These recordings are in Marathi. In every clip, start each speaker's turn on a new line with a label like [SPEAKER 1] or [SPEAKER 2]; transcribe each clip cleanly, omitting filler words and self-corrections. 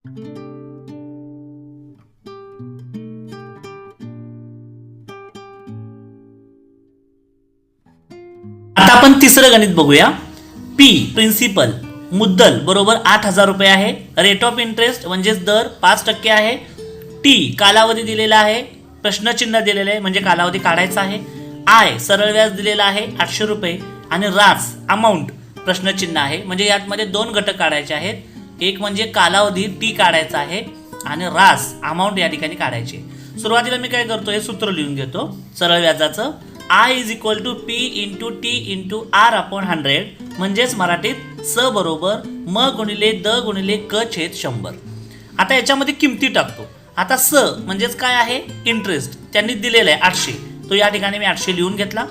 [SPEAKER 1] आता आपण तिसरं गणित बघूया. पी प्रिन्सिपल मुद्दल बरोबर 8,000 रुपये आहे. रेट ऑफ इंटरेस्ट म्हणजेच दर 5% आहे. टी कालावधी दिलेला आहे, प्रश्नचिन्ह दिलेलं आहे म्हणजे कालावधी काढायचा आहे. आय सरळ व्याज दिलेला आहे 800 रुपये आणि रास अमाऊंट प्रश्नचिन्ह आहे म्हणजे यातमध्ये दोन घटक काढायचे आहेत. एक म्हणजे कालावधी टी काढायचा आहे आणि रास अमाऊंट या ठिकाणी काढायची. सुरुवातीला मी काय करतो, हे सूत्र लिहून घेतो सरळ व्याजाचं. I is equal to P into T into R upon 100 म्हणजेच मराठीत स बरोबर म गुणिले द गुणिले क छेद 100. आता याच्यामध्ये किमती टाकतो. आता स म्हणजेच काय आहे, इंटरेस्ट त्यांनी दिलेला आहे 800, तो या ठिकाणी मी 800 लिहून घेतला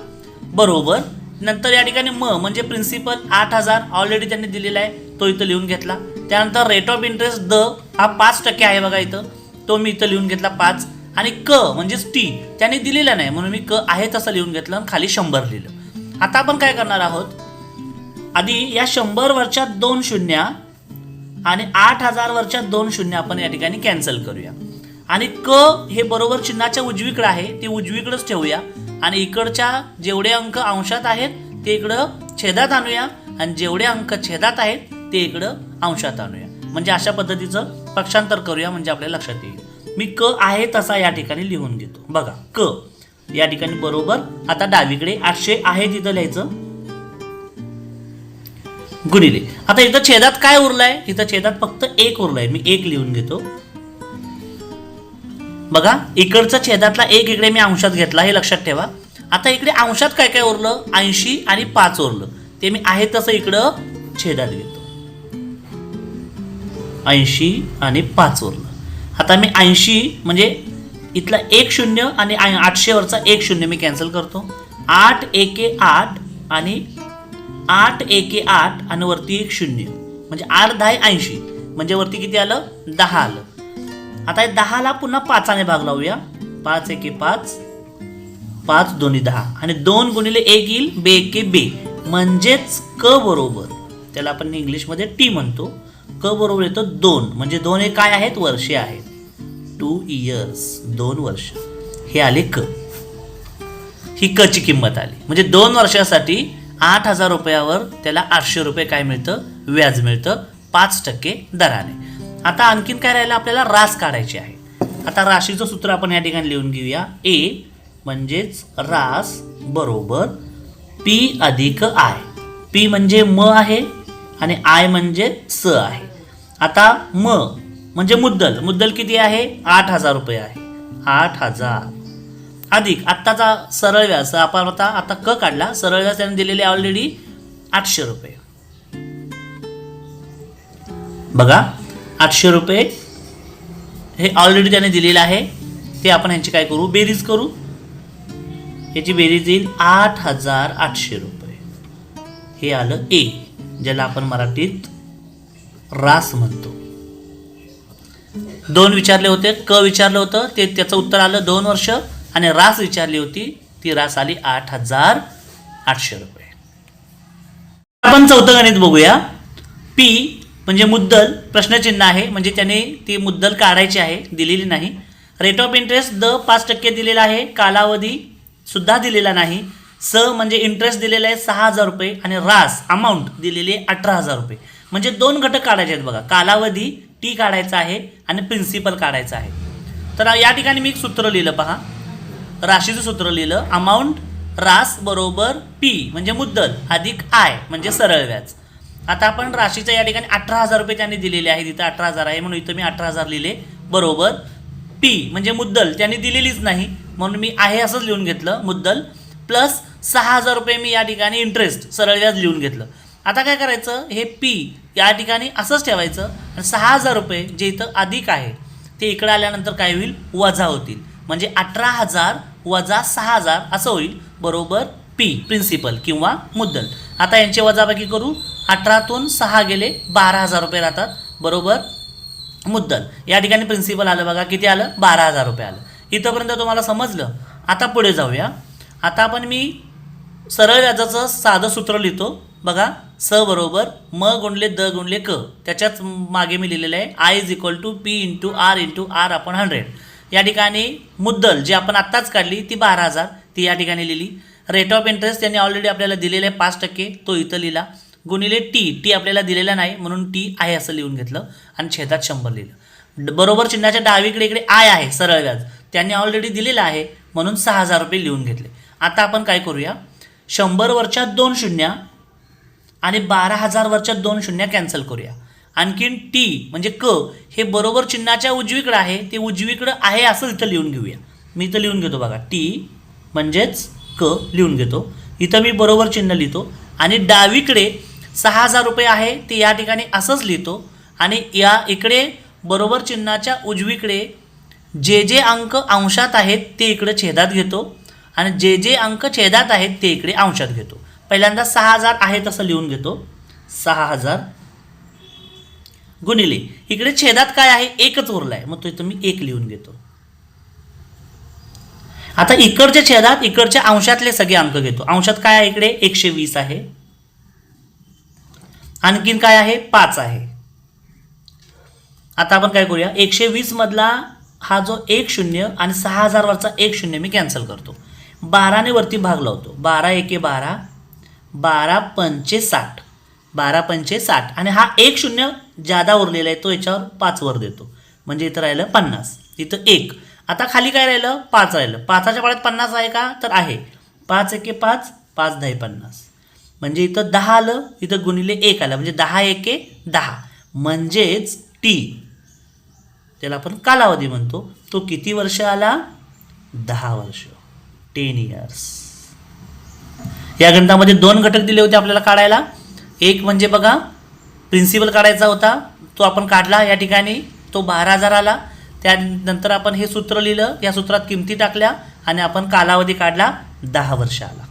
[SPEAKER 1] बरोबर. नंतर या ठिकाणी म म्हणजे प्रिन्सिपल 8,000 ऑलरेडी त्यांनी दिलेला आहे, तो इथं लिहून घेतला. त्यानंतर रेट ऑफ इंटरेस्ट द हा 5% आहे बघा इथं, तो मी इथं लिहून घेतला 5. आणि क म्हणजेच टी त्यांनी दिलेला नाही म्हणून मी क आहे तसं लिहून घेतलं आणि खाली 100 लिहिलं. आता आपण काय करणार आहोत, आधी या 100 वरच्या 2 शून्य आणि 8,000 वरच्या 2 शून्य आपण या ठिकाणी कॅन्सल करूया. आणि क हे बरोबर चिन्हाच्या उजवीकडे आहे, ते उजवीकडेच ठेवूया. आणि इकडच्या जेवढे अंक अंशात आहेत ते इकडं छेदात आणूया आणि जेवढे अंक छेदात आहेत ते इकडं अंशात आणूया. म्हणजे अशा पद्धतीचं पक्षांतर करूया म्हणजे आपल्याला लक्षात येईल. मी क आहे तसा या ठिकाणी लिहून घेतो बघा. क या ठिकाणी बरोबर आता डावीकडे 800 आहे तिथं लिहायचं गुणिले. आता इथं छेदात काय उरलंय, इथं छेदात फक्त 1 उरलंय, मी 1 लिहून घेतो बघा. इकडचा छेदातला 1 इकडे मी अंशात घेतला हे लक्षात ठेवा. आता इकडे अंशात काय काय उरलं, 80 आणि 5 उरलं, ते मी आहे तसं इकडं छेदात घेतो. 80 आणि 5 उरलं. आता मी 80 म्हणजे इथला 1 शून्य आणि 800 वरचा 1 शून्य मी कॅन्सल करतो. 8 एके 8 आणि 8 एके 8 आणि वरती 1 शून्य म्हणजे 8 10 80 म्हणजे वरती किती आलं, 10 आलं. आता 10ला पुन्हा 5ने भाग लावूया. 5 एके 5, 5 दोन्ही 10 आणि 2 गुणिले 1 येईल बे एके बे म्हणजेच क बरोबर, त्याला आपण इंग्लिशमध्ये टी म्हणतो, क बरोबर येतो 2 म्हणजे 2 हे काय आहेत, वर्षे आहेत. 2 इयर्स 2 वर्ष हे आले क. ही क ची किंमत आली म्हणजे 2 वर्षासाठी 8,000 रुपयावर त्याला 800 रुपये काय मिळतं, व्याज मिळतं 5% दराने. आता आणखीन काय राहिलं, आपल्याला रास काढायची आहे. आता राशीचं सूत्र आपण या ठिकाणी लिहून घेऊया. ए म्हणजेच रास बरोबर पी अधिक आय. पी म्हणजे म आहे आणि आय म्हणजे स आहे. आता म म्हणजे मुद्दल, मुद्दल किती आहे, 8,000 रुपये आहे. 8,000 अधिक आत्ताचा सरळ व्याज, आपण आता क काढला, सरळ व्याज त्याने दिलेले ऑलरेडी 800 रुपये बघा. 800 रुपये हे ऑलरेडी त्याने दिलेलं आहे. ते आपण ह्यांची काय करू, बेरीज करू. याची बेरीज येईल 8,800 रुपये. हे आलं ए, ज्याला आपण मराठीत रास म्हणतो. 2 विचारले होते, क विचारलं होतं, ते त्याचं उत्तर आलं 2 वर्ष आणि रास विचारली होती, ती रास आली 8,800 रुपये. आपण चौथं गणित बघूया. पी म्हणजे मुद्दल प्रश्नचिन्ह आहे म्हणजे त्याने ती मुद्दल काढायची आहे, दिलेली नाही. रेट ऑफ इंटरेस्ट द 5% दिलेला आहे, कालावधी सुद्धा दिलेला नाही. स म्हणजे इंटरेस्ट दिलेला आहे 6,000 रुपये आणि रास अमाऊंट दिलेली आहे 18,000 रुपये. म्हणजे 2 घटक काढायचे आहेत बघा, कालावधी टी काढायचा आहे आणि प्रिन्सिपल काढायचा आहे. तर या ठिकाणी मी एक सूत्र लिहिलं पहा, राशीचं सूत्र लिहिलं. अमाऊंट रास बरोबर पी म्हणजे मुद्दल अधिक आय म्हणजे सरळ व्याज. आता आपण राशीचं या ठिकाणी 18,000 रुपये त्यांनी दिलेले आहे, इथं 18,000 आहे म्हणून इथं मी 18,000 लिहिले बरोबर. पी म्हणजे मुद्दल त्यांनी दिलेलीच नाही म्हणून मी आहे असंच लिहून घेतलं मुद्दल, प्लस 6,000 रुपये मी या ठिकाणी इंटरेस्ट सरळ व्याज लिहून घेतलं. आता काय करायचं, हे पी या ठिकाणी असंच ठेवायचं आणि 6,000 रुपये जे इथं अधिक आहे ते इकडे आल्यानंतर काय होईल, वजा होतील म्हणजे 18,000 वजा 6,000 असं होईल बरोबर पी प्रिन्सिपल किंवा मुद्दल. आता यांची वजाबाकी करू. 18तून 6 गेले 12,000 रुपये राहतात बरोबर मुद्दल. या ठिकाणी प्रिन्सिपल आलं बघा, किती आलं, 12,000 रुपये आलं. इथंपर्यंत तुम्हाला समजलं. आता पुढे जाऊया. आता आपण मी सरळ व्याजाचं साधं सूत्र लिहितो बघा स बरोबर म गुणले द गुणले क, त्याच्याच मागे मी लिहिलेलं आहे I is equal to P into R आपण 100. या ठिकाणी मुद्दल जी आपण आत्ताच काढली ती 12,000 ती या ठिकाणी लिहिली. रेट ऑफ इंटरेस्ट त्यांनी ऑलरेडी आपल्याला दिलेला आहे 5%, तो इथं लिहिला. गुणिले टी आपल्याला दिलेला नाही म्हणून टी आहे असं लिहून घेतलं आणि छेदात 100 लिहिलं. बरोबर चिन्हाच्या डावीकडे इकडे आय आहे सरळ व्याज, त्यांनी ऑलरेडी दिलेलं आहे म्हणून 6,000 रुपये लिहून घेतले. आता आपण काय करूया, 100 वरच्या 2 शून्य आणि 12,000 वरच्या 2 शून्य कॅन्सल करूया. आणखीन टी म्हणजे क हे बरोबर चिन्हाच्या उजवीकडे आहे, ते उजवीकडे आहे असं इथं लिहून घेऊया. मी इथं लिहून घेतो बघा, टी म्हणजेच क लिहून घेतो. इथं मी बरोबर चिन्ह लिहितो आणि डावीकडे 6,000 रुपये आहे ते या ठिकाणी असंच लिहितो आणि या इकडे बरोबर चिन्हाच्या उजवीकडे जे अंक अंशात आहेत ते इकडे छेदात घेतो आणि जे अंक छेदात आहेत ते इकडे अंशात घेतो. पहिल्यांदा 6,000 आहे तसं लिहून घेतो, 6,000 गुणिले इकडे छेदात काय आहे एकच उरला आहे, मग तो इथं मी 1 लिहून घेतो. आता इकडच्या छेदात इकडच्या अंशातले सगळे अंक घेतो. अंशात काय आहे इकडे 120 आहे, आणखीन काय आहे 5 आहे. आता आपण काय करूया, 120 मधला हा जो 1 शून्य आणि 6,000 वरचा 1 शून्य मी कॅन्सल करतो. 12 ने वरती भाग लावतो, 12 एके 12, 12 पंचे 60, 12 पंचे 60 आणि हा 1 शून्य जादा उरलेला आहे तो याच्यावर 5 वर देतो म्हणजे इथं राहिलं 50, इथं 1. आता खाली काय राहिलं 5 राहिलं. 5च्या पाड्यात 50 आहे का, तर आहे. 5 एके 5, 5 10 50 म्हणजे इथं 10 आलं, इथं गुणिले 1 आलं म्हणजे 10 एके 10 म्हणजेच टी त्याला आपण कालावधी म्हणतो, तो किती वर्ष आला 10 वर्ष, 10 इयर्स. या गणितामध्ये 2 घटक दिले होते आपल्याला काढायला. एक म्हणजे बघा प्रिन्सिपल काढायचा होता, तो आपण काढला या ठिकाणी, तो 12,000 आला. त्यानंतर आपण हे सूत्र लिहिलं, या सूत्रात किमती टाकल्या आणि आपण कालावधी काढला 10 वर्ष आला.